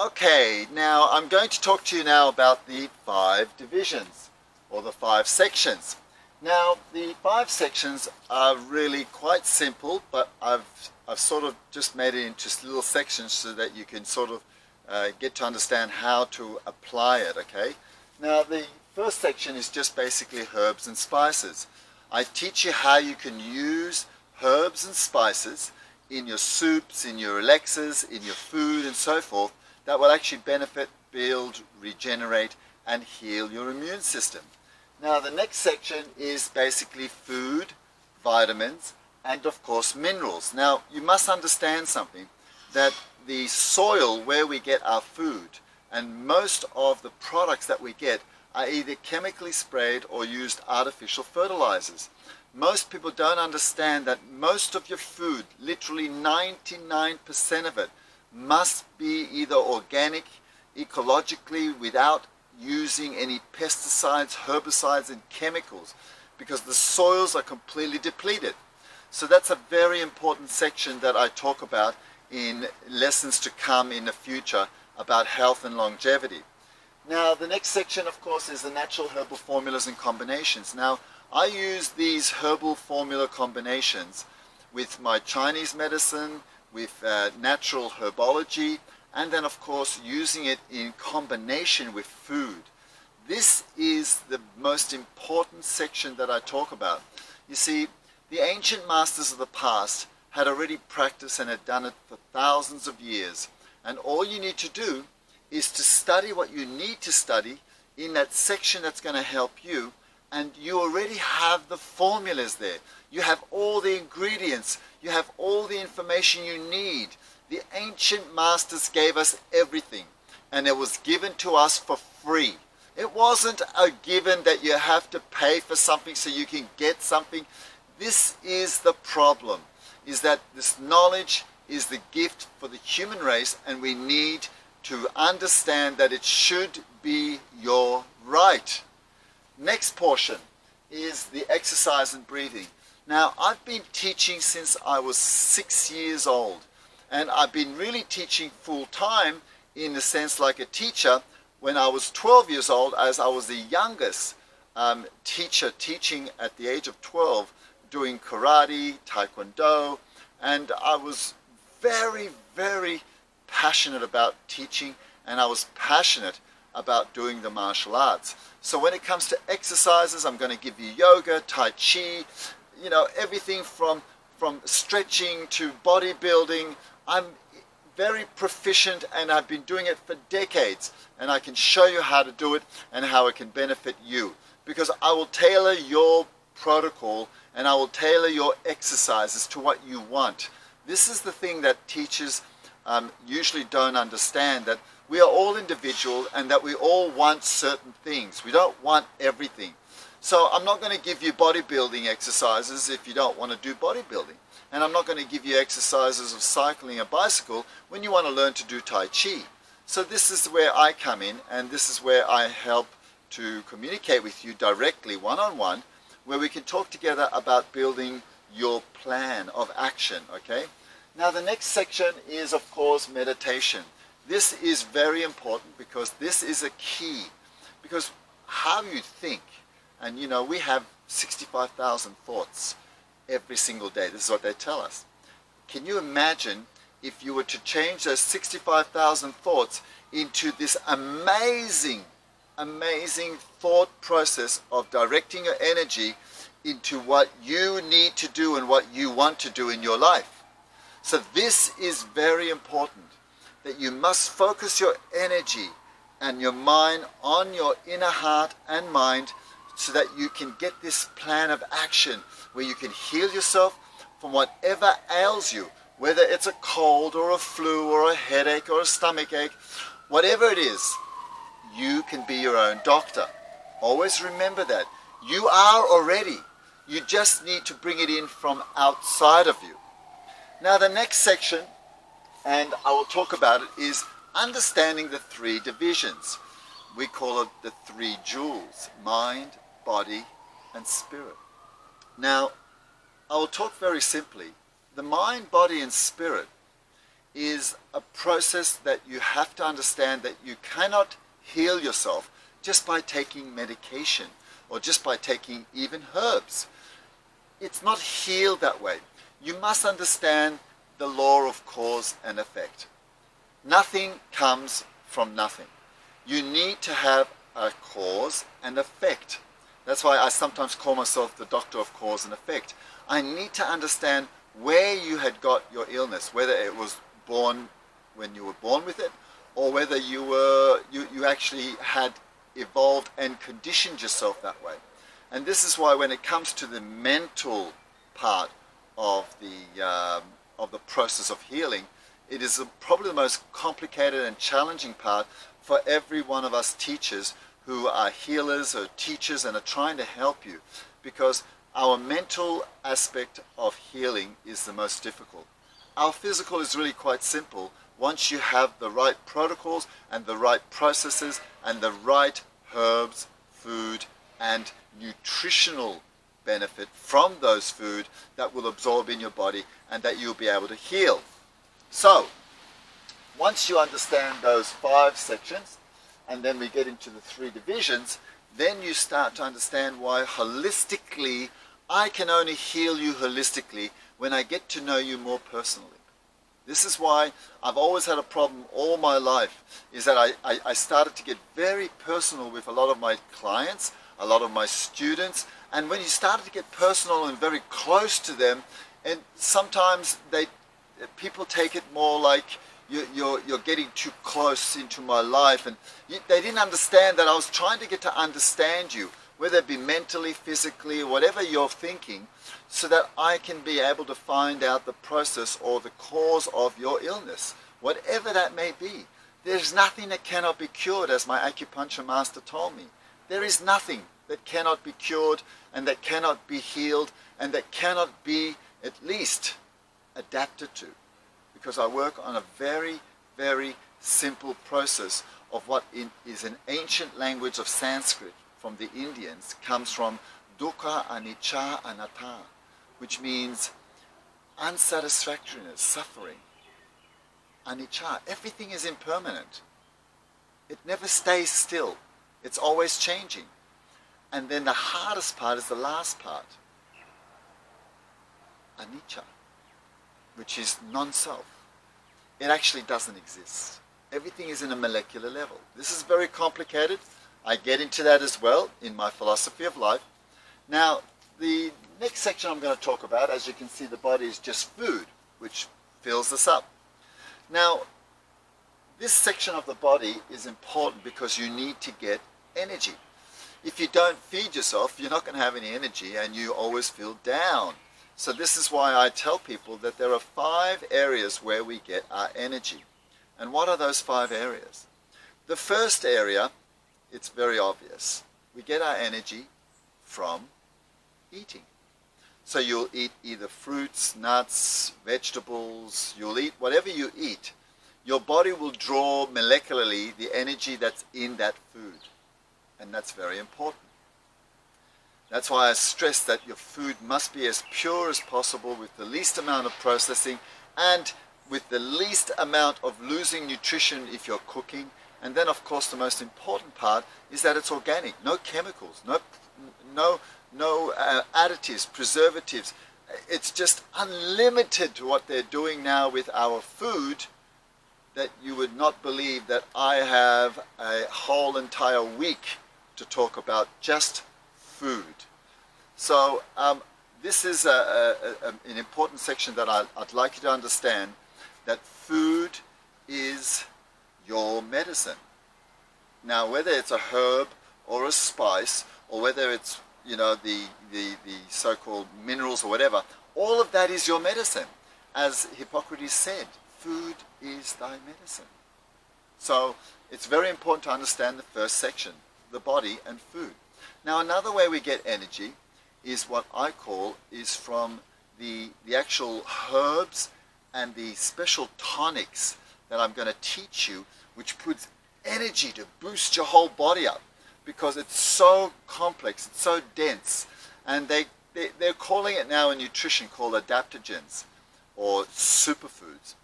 Okay, now I'm going to talk to you now about the 5 divisions or the 5 sections. Now the 5 sections are really quite simple, but I've sort of just made it into little sections so that you can sort of get to understand how to apply it. Okay, now the first section is just basically herbs and spices. I teach you how you can use herbs and spices in your soups, in your elixirs, in your food and so forth, that will actually benefit, build, regenerate and heal your immune system. Now the next section is basically food, vitamins and of course minerals. Now you must understand something, that the soil where we get our food and most of the products that we get are either chemically sprayed or used artificial fertilizers. Most people don't understand that most of your food, literally 99% of it, must be either organic, ecologically, without using any pesticides, herbicides and chemicals, because the soils are completely depleted. So that's a very important section that I talk about in lessons to come in the future about health and longevity. Now the next section of course is the natural herbal formulas and combinations. Now I use these herbal formula combinations with my Chinese medicine, with natural herbology, and then of course using it in combination with food. This is the most important section that I talk about. You see, the ancient masters of the past had already practiced and had done it for thousands of years, and all you need to do is to study what you need to study in that section that's going to help you, and you already have the formulas there. You have all the ingredients, you have all the information you need. The ancient masters gave us everything, and it was given to us for free. It wasn't a given that you have to pay for something so you can get something. This is the problem, is that this knowledge is the gift for the human race, and we need to understand that it should be your right. Next portion is the exercise and breathing. Now I've been teaching since I was 6 years old, and I've been really teaching full time in the sense like a teacher when I was 12 years old, as I was the youngest teacher teaching at the age of 12, doing karate, taekwondo, and I was very, very passionate about teaching, and I was passionate about doing the martial arts. So when it comes to exercises, I'm going to give you yoga, tai chi, you know, everything from stretching to bodybuilding. I'm very proficient and I've been doing it for decades, and I can show you how to do it and how it can benefit you, because I will tailor your protocol and I will tailor your exercises to what you want. This is the thing that teachers usually don't understand, that we are all individual and that we all want certain things. We don't want everything. So I'm not going to give you bodybuilding exercises if you don't want to do bodybuilding. And I'm not going to give you exercises of cycling a bicycle when you want to learn to do Tai Chi. So this is where I come in, and this is where I help to communicate with you directly, one-on-one, where we can talk together about building your plan of action, okay? Now the next section is of course meditation. This is very important because this is a key, because how you think, and you know, we have 65,000 thoughts every single day. This is what they tell us. Can you imagine if you were to change those 65,000 thoughts into this amazing thought process of directing your energy into what you need to do and what you want to do in your life? So this is very important, that you must focus your energy and your mind on your inner heart and mind, so that you can get this plan of action where you can heal yourself from whatever ails you, whether it's a cold or a flu or a headache or a stomach ache, whatever it is. You can be your own doctor. Always remember that. You are already. You just need to bring it in from outside of you. Now the next section, and I will talk about it, is understanding the 3 divisions. We call it the 3 jewels: mind, body, and spirit. Now, I will talk very simply. The mind, body, and spirit is a process that you have to understand that you cannot heal yourself just by taking medication or just by taking even herbs. It's not healed that way. You must understand the law of cause and effect. Nothing comes from nothing. You need to have a cause and effect. That's why I sometimes call myself the doctor of cause and effect. I need to understand where you had got your illness, whether it was born when you were born with it, or whether you actually had evolved and conditioned yourself that way. And this is why when it comes to the mental part of the process of healing, it is probably the most complicated and challenging part for every one of us teachers who are healers or teachers and are trying to help you, because our mental aspect of healing is the most difficult. Our physical is really quite simple once you have the right protocols and the right processes and the right herbs, food and nutritional benefit from those food that will absorb in your body and that you'll be able to heal. So, once you understand those 5 sections, and then we get into the 3 divisions, then you start to understand why holistically I can only heal you holistically when I get to know you more personally. This is why I've always had a problem all my life, is that I started to get very personal with a lot of my clients, a lot of my students, and when you started to get personal and very close to them, and sometimes people take it more like you're getting too close into my life, and they didn't understand that I was trying to get to understand you, whether it be mentally, physically, whatever you're thinking, so that I can be able to find out the process or the cause of your illness, whatever that may be. There's nothing that cannot be cured, as my acupuncture master told me. There is nothing that cannot be cured and that cannot be healed and that cannot be at least adapted to, because I work on a very, very simple process of what is an ancient language of Sanskrit from the Indians, comes from dukkha, anicca, anatta, which means unsatisfactoriness, suffering. Anicca, everything is impermanent. It never stays still. It's always changing. And then the hardest part is the last part, anicca, which is non-self. It actually doesn't exist. Everything is in a molecular level. This is very complicated. I get into that as well in my philosophy of life. Now, the next section I'm going to talk about, as you can see, the body is just food, which fills us up. Now, this section of the body is important because you need to get energy. If you don't feed yourself, you're not going to have any energy and you always feel down. So this is why I tell people that there are 5 areas where we get our energy. And what are those 5 areas? The first area, it's very obvious. We get our energy from eating. So you'll eat either fruits, nuts, vegetables, you'll eat whatever you eat. Your body will draw molecularly the energy that's in that food. And that's very important. That's why I stress that your food must be as pure as possible with the least amount of processing and with the least amount of losing nutrition if you're cooking. And then of course the most important part is that it's organic, no chemicals, no additives, preservatives. It's just unlimited to what they're doing now with our food, that you would not believe that I have a whole entire week to talk about just food. So this is an important section that I'd like you to understand, that food is your medicine. Now, whether it's a herb or a spice, or whether it's, you know, the so-called minerals or whatever, all of that is your medicine. As Hippocrates said, food is thy medicine. So it's very important to understand the first section, the body and food. Now, another way we get energy is what I call is from the actual herbs and the special tonics that I'm going to teach you, which puts energy to boost your whole body up, because it's so complex, it's so dense, and they're calling it now in nutrition called adaptogens or superfoods.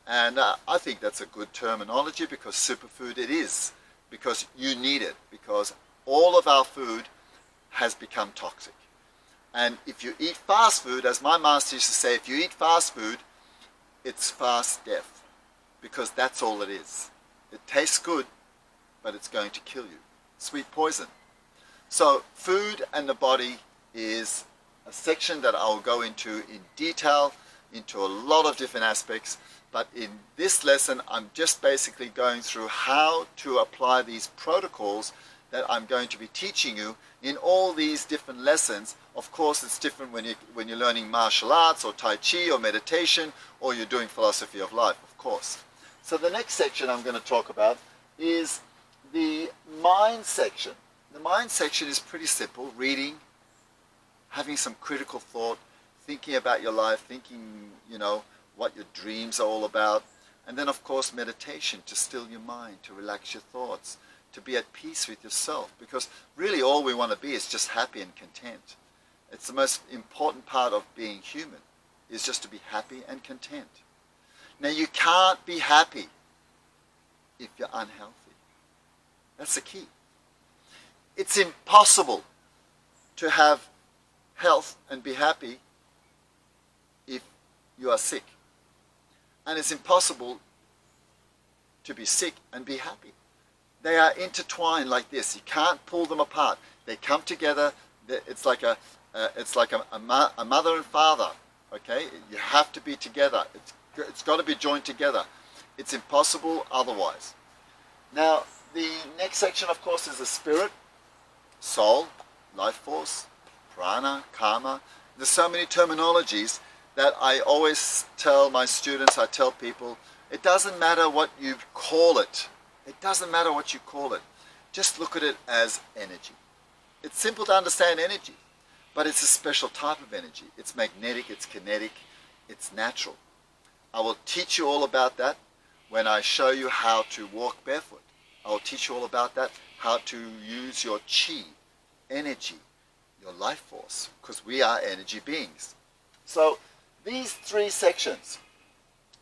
And I think that's a good terminology, because superfood it is, because you need it, because all of our food has become toxic. And if you eat fast food, as my master used to say, if you eat fast food, it's fast death, because that's all it is. It tastes good, but it's going to kill you. Sweet poison. So food and the body is a section that I'll go into in detail, into a lot of different aspects. But in this lesson, I'm just basically going through how to apply these protocols that I'm going to be teaching you in all these different lessons. Of course, it's different when you're learning martial arts or Tai Chi or meditation, or you're doing philosophy of life, of course. So the next section I'm going to talk about is the mind section. The mind section is pretty simple: reading, having some critical thought, thinking about your life, thinking, what your dreams are all about. And then, of course, meditation, to still your mind, to relax your thoughts, to be at peace with yourself. Because really all we want to be is just happy and content. It's the most important part of being human, is just to be happy and content. Now, you can't be happy if you're unhealthy. That's the key. It's impossible to have health and be happy if you are sick. And it's impossible to be sick and be happy. They are intertwined like this. You can't pull them apart. They come together. It's like a mother and father. Okay, you have to be together. It's got to be joined together. It's impossible otherwise. Now, the next section, of course, is the spirit, soul, life force, prana, karma. There's so many terminologies that I always tell my students, I tell people, it doesn't matter what you call it. It doesn't matter what you call it. Just look at it as energy. It's simple to understand energy, but it's a special type of energy. It's magnetic, it's kinetic, it's natural. I will teach you all about that when I show you how to walk barefoot. I will teach you all about that, how to use your chi, energy, your life force, because we are energy beings. So these three sections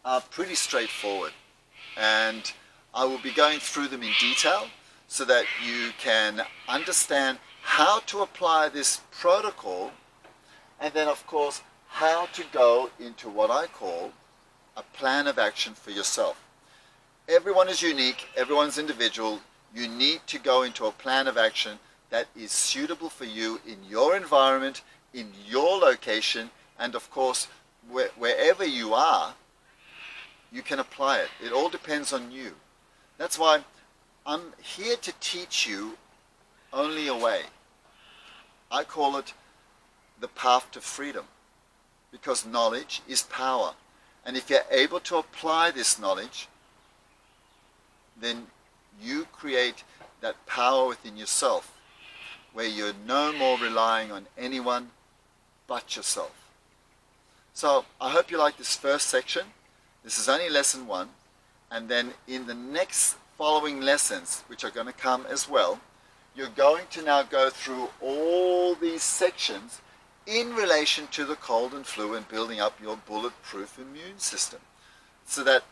are pretty straightforward, and I will be going through them in detail so that you can understand how to apply this protocol, and then of course how to go into what I call a plan of action for yourself. Everyone is unique, everyone's individual. You need to go into a plan of action that is suitable for you in your environment, in your location, and of course wherever you are, you can apply it. It all depends on you. That's why I'm here to teach you only a way. I call it the path to freedom, because knowledge is power. And if you're able to apply this knowledge, then you create that power within yourself, where you're no more relying on anyone but yourself. So I hope you like this first section. This is only lesson 1. And then in the next following lessons, which are going to come as well, you're going to now go through all these sections in relation to the cold and flu and building up your bulletproof immune system, so that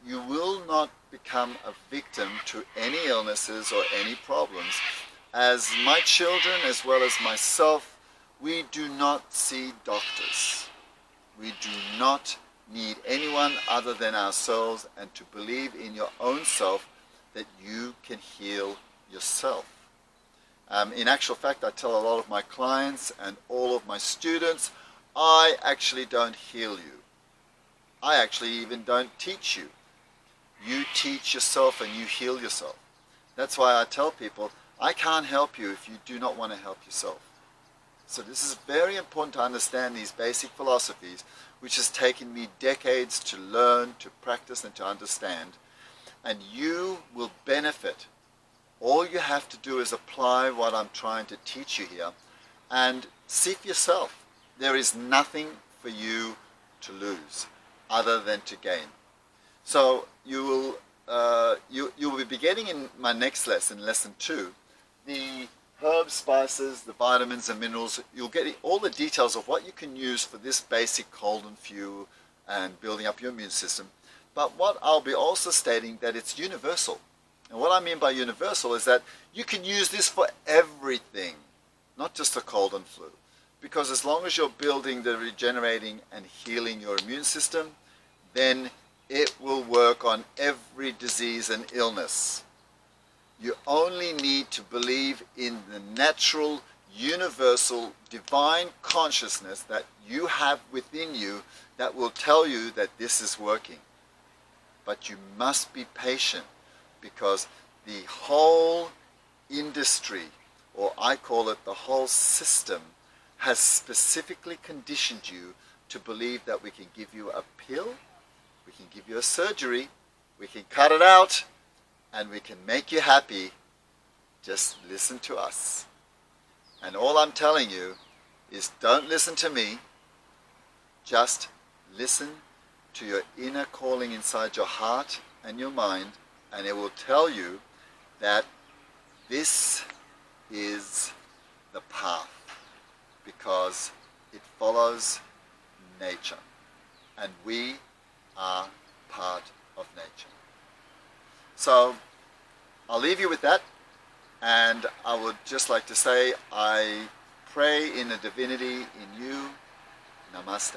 you will not become a victim to any illnesses or any problems. As my children, as well as myself, we do not see doctors. We do not need anyone other than ourselves, and to believe in your own self that you can heal yourself. In actual fact, I tell a lot of my clients and all of my students, I actually don't heal you. I actually even don't teach you. You teach yourself and you heal yourself. That's why I tell people, I can't help you if you do not want to help yourself. So this is very important to understand these basic philosophies, which has taken me decades to learn, to practice, and to understand. And you will benefit. All you have to do is apply what I'm trying to teach you here, and see for yourself. There is nothing for you to lose other than to gain. So you will be beginning in my next lesson, lesson 2, the herbs, spices, the vitamins and minerals. You'll get all the details of what you can use for this basic cold and flu and building up your immune system. But what I'll be also stating that it's universal. And what I mean by universal is that you can use this for everything, not just a cold and flu. Because as long as you're building the regenerating and healing your immune system, then it will work on every disease and illness. You only need to believe in the natural, universal, divine consciousness that you have within you that will tell you that this is working. But you must be patient, because the whole industry, or I call it the whole system, has specifically conditioned you to believe that we can give you a pill, we can give you a surgery, we can cut it out, and we can make you happy. Just listen to us. And all I'm telling you is, don't listen to me, just listen to your inner calling inside your heart and your mind, and it will tell you that this is the path, because it follows nature, and we are part of nature. So I'll leave you with that, and I would just like to say I pray in the divinity in you. Namaste.